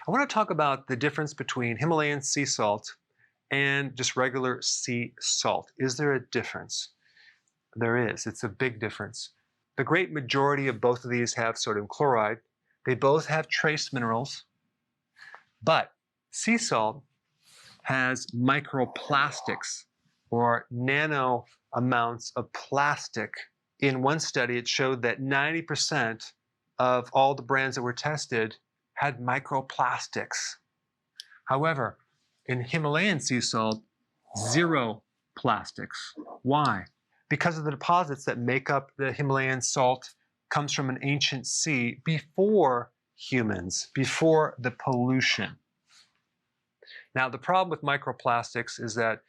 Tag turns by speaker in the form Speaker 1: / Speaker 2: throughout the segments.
Speaker 1: I want to talk about the difference between Himalayan sea salt and just regular sea salt. Is there a difference? There is. It's a big difference. The great majority of both of these have sodium chloride. They both have trace minerals, but sea salt has microplastics or nano amounts of plastic. In one study, it showed that 90% of all the brands that were tested had microplastics. However, in Himalayan sea salt, zero plastics. Why? Because of the deposits that make up the Himalayan salt comes from an ancient sea before humans, before the pollution. Now, the problem with microplastics is that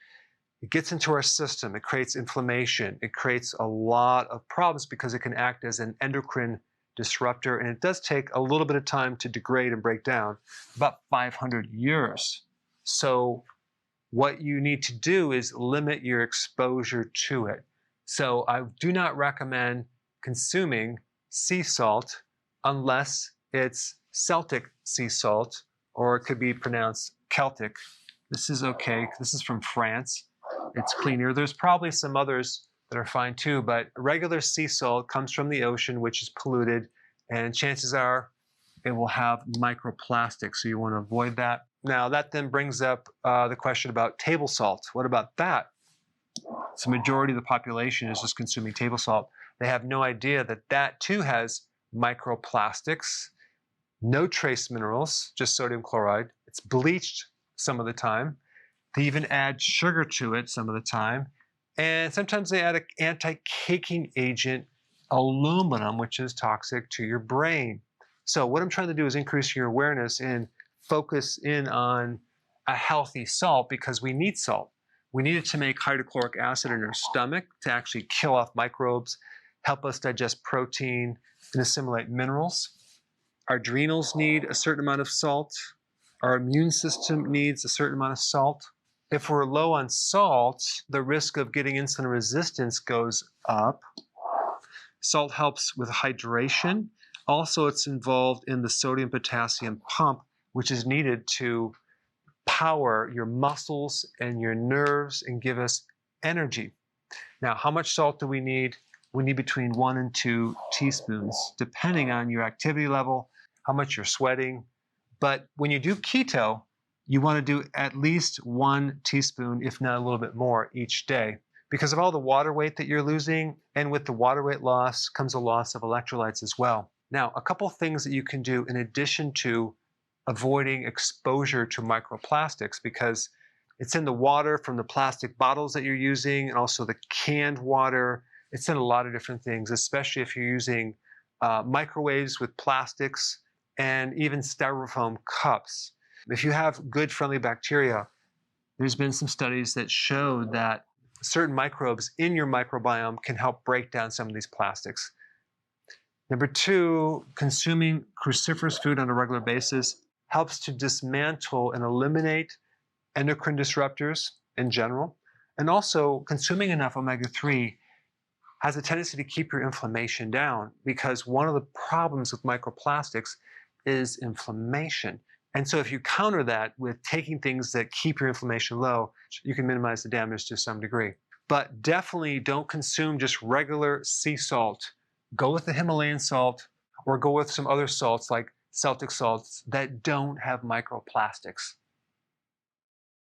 Speaker 1: it gets into our system, it creates inflammation, it creates a lot of problems because it can act as an endocrine disruptor, and it does take a little bit of time to degrade and break down, about 500 years. So what you need to do is limit your exposure to it. So I do not recommend consuming sea salt unless it's Celtic sea salt, or it could be pronounced Celtic. This is okay. This is from France. It's cleaner. There's probably some others that are fine too, but regular sea salt comes from the ocean, which is polluted, and chances are it will have microplastics, so you want to avoid that. Now, that then brings up the question about table salt. What about that? So the majority of the population is just consuming table salt. They have no idea that that too has microplastics, no trace minerals, just sodium chloride. It's bleached some of the time. They even add sugar to it some of the time. And sometimes they add an anti-caking agent, aluminum, which is toxic to your brain. So what I'm trying to do is increase your awareness and focus in on a healthy salt, because we need salt. We need it to make hydrochloric acid in our stomach to actually kill off microbes, help us digest protein, and assimilate minerals. Our adrenals need a certain amount of salt. Our immune system needs a certain amount of salt. If we're low on salt, the risk of getting insulin resistance goes up. Salt helps with hydration. Also, it's involved in the sodium-potassium pump, which is needed to power your muscles and your nerves and give us energy. Now, how much salt do we need? We need between 1 and 2 teaspoons, depending on your activity level, how much you're sweating. But when you do keto, you want to do at least 1 teaspoon, if not a little bit more, each day, because of all the water weight that you're losing. And with the water weight loss comes a loss of electrolytes as well. Now, a couple things that you can do in addition to avoiding exposure to microplastics, because it's in the water from the plastic bottles that you're using, and also the canned water. It's in a lot of different things, especially if you're using microwaves with plastics and even styrofoam cups. If you have good friendly bacteria, there's been some studies that show that certain microbes in your microbiome can help break down some of these plastics. Number 2, consuming cruciferous food on a regular basis helps to dismantle and eliminate endocrine disruptors in general. And also, consuming enough omega-3 has a tendency to keep your inflammation down, because one of the problems with microplastics is inflammation. And so if you counter that with taking things that keep your inflammation low, you can minimize the damage to some degree. But definitely don't consume just regular sea salt. Go with the Himalayan salt, or go with some other salts like Celtic salts that don't have microplastics.